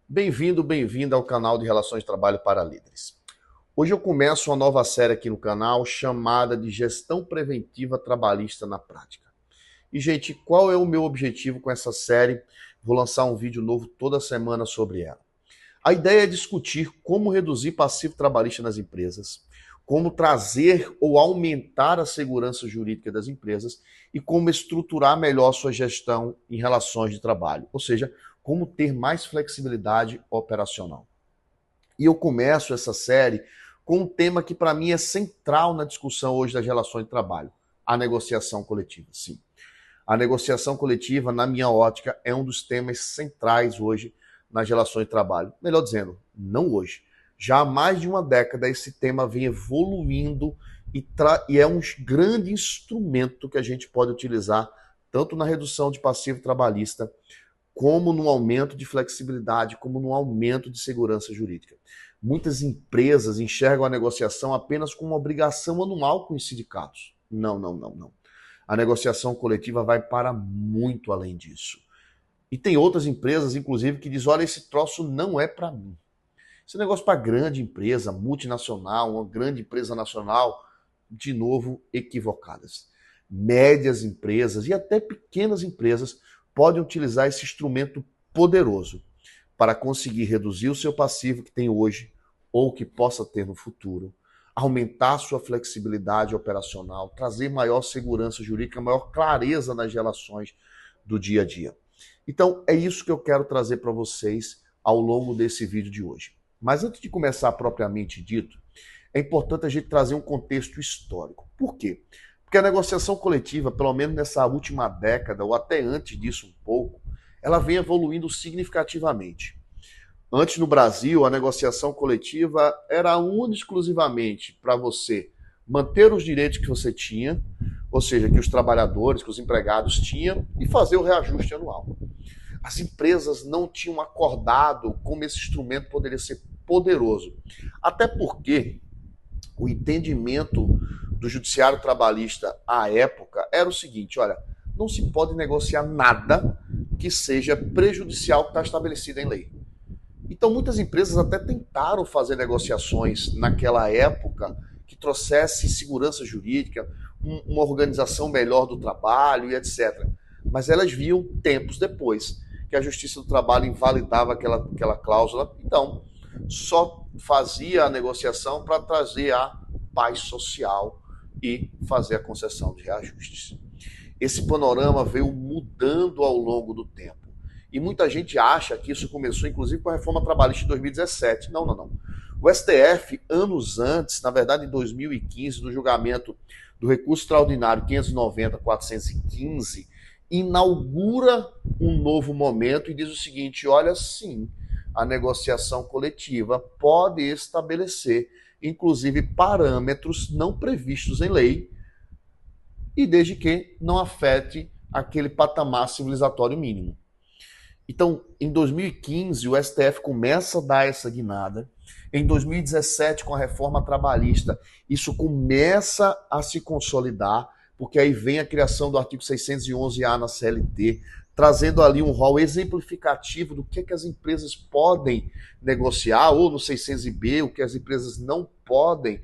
Bem-vindo, bem-vinda ao canal de Relações de Trabalho para Líderes. Hoje eu começo uma nova série aqui no canal chamada de Gestão Preventiva Trabalhista na Prática. E, gente, qual é o meu objetivo com essa série? Vou lançar um vídeo novo toda semana sobre ela. A ideia é discutir como reduzir passivo trabalhista nas empresas, como trazer ou aumentar a segurança jurídica das empresas e como estruturar melhor sua gestão em relações de trabalho, ou seja, como ter mais flexibilidade operacional. E eu começo essa série com um tema que para mim é central na discussão hoje das relações de trabalho, a negociação coletiva. Sim, a negociação coletiva, na minha ótica, é um dos temas centrais hoje nas relações de trabalho. Melhor dizendo, não hoje. Já há mais de uma década esse tema vem evoluindo e é um grande instrumento que a gente pode utilizar tanto na redução de passivo trabalhista, como no aumento de flexibilidade, como no aumento de segurança jurídica. Muitas empresas enxergam a negociação apenas como uma obrigação anual com os sindicatos. Não, não, não, não. A negociação coletiva vai para muito além disso. E tem outras empresas, inclusive, que dizem, olha, esse troço não é para mim. Esse negócio para grande empresa, multinacional, uma grande empresa nacional, de novo, equivocadas. Médias empresas e até pequenas empresas podem utilizar esse instrumento poderoso para conseguir reduzir o seu passivo que tem hoje ou que possa ter no futuro, aumentar sua flexibilidade operacional, trazer maior segurança jurídica, maior clareza nas relações do dia a dia. Então, é isso que eu quero trazer para vocês ao longo desse vídeo de hoje. Mas antes de começar propriamente dito, é importante a gente trazer um contexto histórico. Por quê? Porque a negociação coletiva, pelo menos nessa última década, ou até antes disso um pouco, ela vem evoluindo significativamente. Antes no Brasil, a negociação coletiva era única e exclusivamente para você manter os direitos que você tinha, ou seja, que os trabalhadores, que os empregados tinham, e fazer o reajuste anual. As empresas não tinham acordado como esse instrumento poderia ser poderoso. Até porque o entendimento do judiciário trabalhista à época era o seguinte, olha, não se pode negociar nada que seja prejudicial que está estabelecido em lei. Então muitas empresas até tentaram fazer negociações naquela época que trouxesse segurança jurídica, uma organização melhor do trabalho e etc. Mas elas viam tempos depois que a Justiça do Trabalho invalidava aquela cláusula, então só fazia a negociação para trazer a paz social e fazer a concessão de reajustes. Esse panorama veio mudando ao longo do tempo. E muita gente acha que isso começou, inclusive, com a reforma trabalhista de 2017. Não, não, não. O STF, anos antes, na verdade em 2015, no julgamento do recurso extraordinário 590-415, inaugura um novo momento e diz o seguinte, olha, sim, a negociação coletiva pode estabelecer, inclusive, parâmetros não previstos em lei, e desde que não afete aquele patamar civilizatório mínimo. Então, em 2015, o STF começa a dar essa guinada. Em 2017, com a reforma trabalhista, isso começa a se consolidar, porque aí vem a criação do artigo 611-A na CLT, trazendo ali um rol exemplificativo do que as empresas podem negociar, ou no 600-B, o que as empresas não podem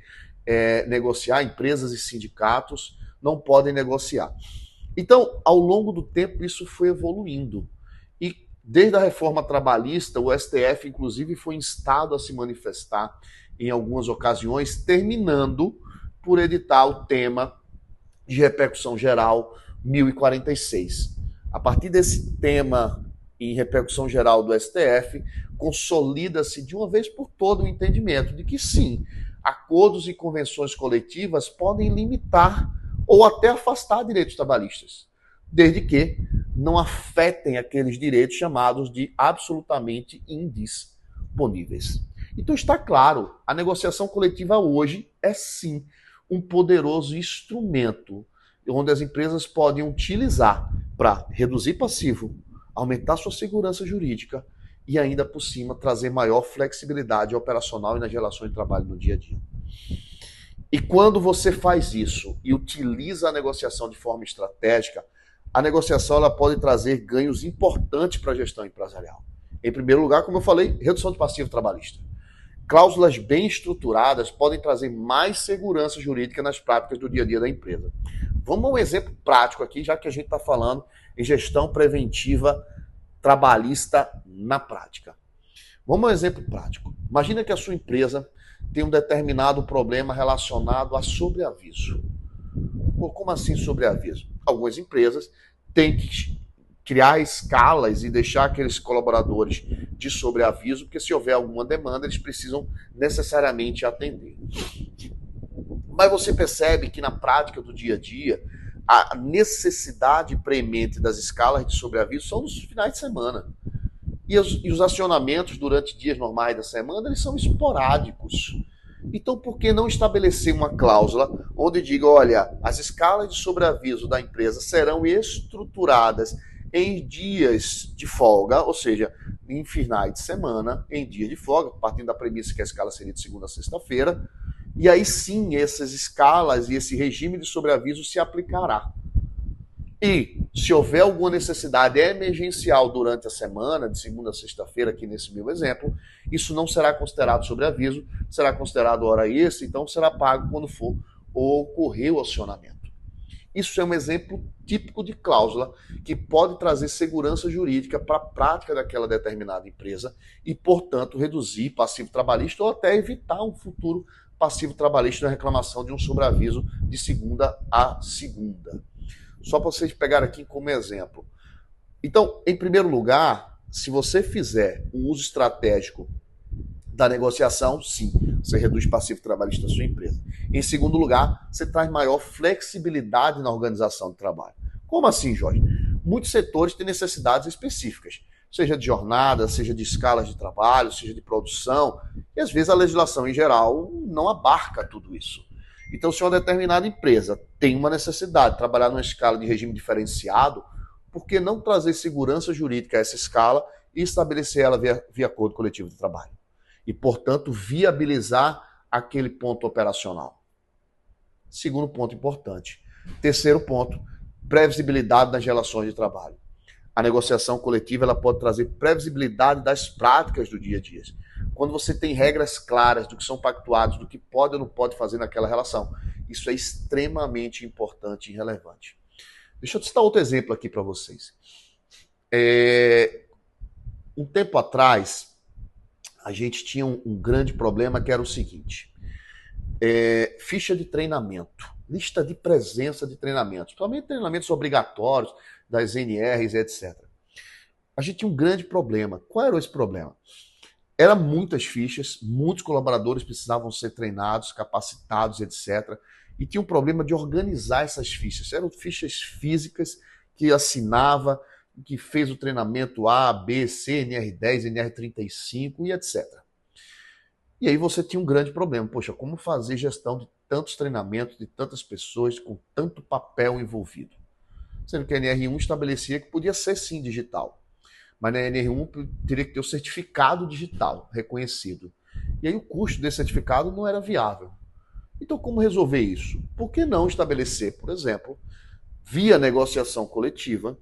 negociar, empresas e sindicatos não podem negociar. Então, ao longo do tempo, isso foi evoluindo. E desde a reforma trabalhista, o STF, inclusive, foi instado a se manifestar em algumas ocasiões, terminando por editar o tema de repercussão geral 1046. A partir desse tema em repercussão geral do STF, consolida-se de uma vez por todas o entendimento de que sim, acordos e convenções coletivas podem limitar ou até afastar direitos trabalhistas, desde que não afetem aqueles direitos chamados de absolutamente indisponíveis. Então está claro, a negociação coletiva hoje é sim um poderoso instrumento onde as empresas podem utilizar para reduzir passivo, aumentar sua segurança jurídica e ainda por cima trazer maior flexibilidade operacional e nas relações de trabalho no dia a dia. E quando você faz isso e utiliza a negociação de forma estratégica, a negociação ela pode trazer ganhos importantes para a gestão empresarial. Em primeiro lugar, como eu falei, redução de passivo trabalhista. Cláusulas bem estruturadas podem trazer mais segurança jurídica nas práticas do dia a dia da empresa. Vamos a um exemplo prático aqui, já que a gente está falando em gestão preventiva trabalhista na prática. Vamos a um exemplo prático. Imagina que a sua empresa tem um determinado problema relacionado a sobreaviso. Pô, como assim sobreaviso? Algumas empresas têm que criar escalas e deixar aqueles colaboradores de sobreaviso, porque se houver alguma demanda, eles precisam necessariamente atender. Mas você percebe que na prática do dia a dia, a necessidade premente das escalas de sobreaviso são nos finais de semana. E os acionamentos durante dias normais da semana, eles são esporádicos. Então, por que não estabelecer uma cláusula onde diga, olha, as escalas de sobreaviso da empresa serão estruturadas em dias de folga, ou seja, em finais de semana, em dias de folga, partindo da premissa que a escala seria de segunda a sexta-feira, e aí sim essas escalas e esse regime de sobreaviso se aplicará. E se houver alguma necessidade emergencial durante a semana, de segunda a sexta-feira, aqui nesse meu exemplo, isso não será considerado sobreaviso, será considerado hora extra, então será pago quando for ocorrer o acionamento. Isso é um exemplo típico de cláusula que pode trazer segurança jurídica para a prática daquela determinada empresa e, portanto, reduzir passivo trabalhista ou até evitar um futuro passivo trabalhista na reclamação de um sobreaviso de segunda a segunda. Só para vocês pegarem aqui como exemplo. Então, em primeiro lugar, se você fizer um uso estratégico da negociação, sim, você reduz passivo trabalhista da sua empresa. Em segundo lugar, você traz maior flexibilidade na organização do trabalho. Como assim, Jorge? Muitos setores têm necessidades específicas, seja de jornada, seja de escalas de trabalho, seja de produção, e às vezes a legislação em geral não abarca tudo isso. Então, se uma determinada empresa tem uma necessidade de trabalhar numa escala de regime diferenciado, por que não trazer segurança jurídica a essa escala e estabelecer ela via acordo coletivo de trabalho? E, portanto, viabilizar aquele ponto operacional. Segundo ponto importante. Terceiro ponto, previsibilidade das relações de trabalho. A negociação coletiva ela pode trazer previsibilidade das práticas do dia a dia. Quando você tem regras claras do que são pactuados, do que pode ou não pode fazer naquela relação, isso é extremamente importante e relevante. Deixa eu citar outro exemplo aqui para vocês. Um tempo atrás, a gente tinha um grande problema que era o seguinte, ficha de treinamento, lista de presença de treinamentos, principalmente treinamentos obrigatórios das NRs, etc. A gente tinha um grande problema. Qual era esse problema? Eram muitas fichas, muitos colaboradores precisavam ser treinados, capacitados, etc. E tinha um problema de organizar essas fichas. Eram fichas físicas que assinava, que fez o treinamento A, B, C, NR10, NR35 e etc. E aí você tinha um grande problema. Poxa, como fazer gestão de tantos treinamentos, de tantas pessoas, com tanto papel envolvido? Sendo que a NR1 estabelecia que podia ser sim digital. Mas na NR1 teria que ter o certificado digital reconhecido. E aí o custo desse certificado não era viável. Então como resolver isso? Por que não estabelecer, por exemplo, via negociação coletiva,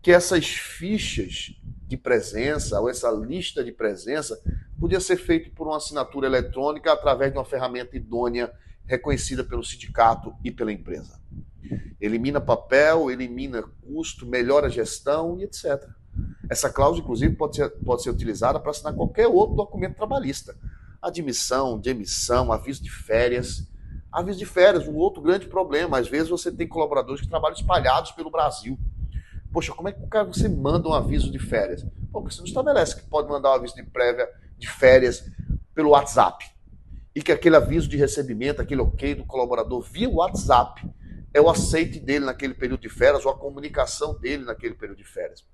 que essas fichas de presença ou essa lista de presença podia ser feita por uma assinatura eletrônica através de uma ferramenta idônea reconhecida pelo sindicato e pela empresa. Elimina papel, elimina custo, melhora a gestão e etc. Essa cláusula, inclusive, pode ser utilizada para assinar qualquer outro documento trabalhista. Admissão, demissão, aviso de férias. Aviso de férias, um outro grande problema. Às vezes você tem colaboradores que trabalham espalhados pelo Brasil. Poxa, como é que você manda um aviso de férias? Porque você não estabelece que pode mandar um aviso de prévia de férias pelo WhatsApp. E que aquele aviso de recebimento, aquele ok do colaborador via WhatsApp, é o aceite dele naquele período de férias ou a comunicação dele naquele período de férias.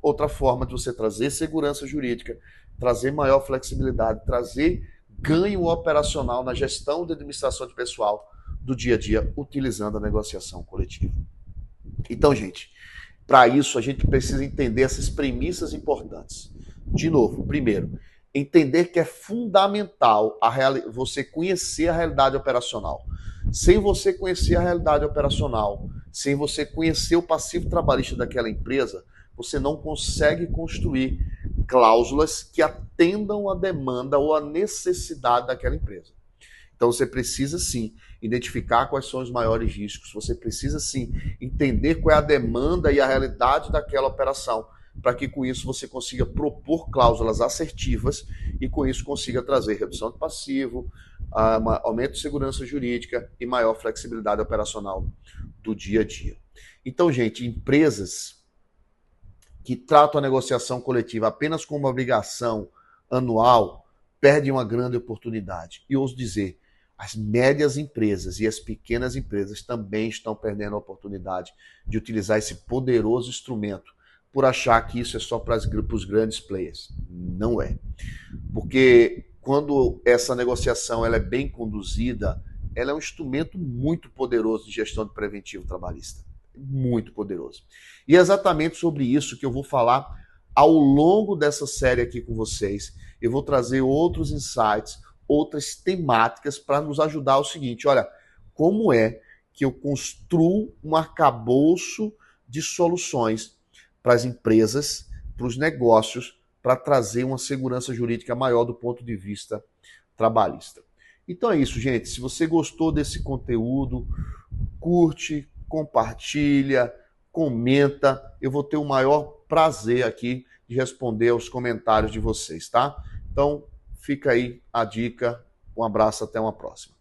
Outra forma de você trazer segurança jurídica, trazer maior flexibilidade, trazer ganho operacional na gestão de administração de pessoal do dia a dia, utilizando a negociação coletiva. Então, gente, para isso a gente precisa entender essas premissas importantes. De novo, primeiro, entender que é fundamental você conhecer a realidade operacional. Sem você conhecer a realidade operacional, sem você conhecer o passivo trabalhista daquela empresa, você não consegue construir cláusulas que atendam a demanda ou a necessidade daquela empresa. Então você precisa sim identificar quais são os maiores riscos, você precisa sim entender qual é a demanda e a realidade daquela operação, para que com isso você consiga propor cláusulas assertivas e com isso consiga trazer redução de passivo, aumento de segurança jurídica e maior flexibilidade operacional do dia a dia. Então, gente, empresas que tratam a negociação coletiva apenas como uma obrigação anual perdem uma grande oportunidade. E ouso dizer, as médias empresas e as pequenas empresas também estão perdendo a oportunidade de utilizar esse poderoso instrumento por achar que isso é só para os grandes players. Não é. Porque quando essa negociação ela é bem conduzida, ela é um instrumento muito poderoso de gestão de preventivo trabalhista. Muito poderoso. E é exatamente sobre isso que eu vou falar ao longo dessa série aqui com vocês. Eu vou trazer outros insights, outras temáticas para nos ajudar ao seguinte, olha, como é que eu construo um arcabouço de soluções para as empresas, para os negócios, para trazer uma segurança jurídica maior do ponto de vista trabalhista. Então é isso, gente. Se você gostou desse conteúdo, curte, compartilha, comenta. Eu vou ter o maior prazer aqui de responder aos comentários de vocês, tá? Então, fica aí a dica. Um abraço, até uma próxima.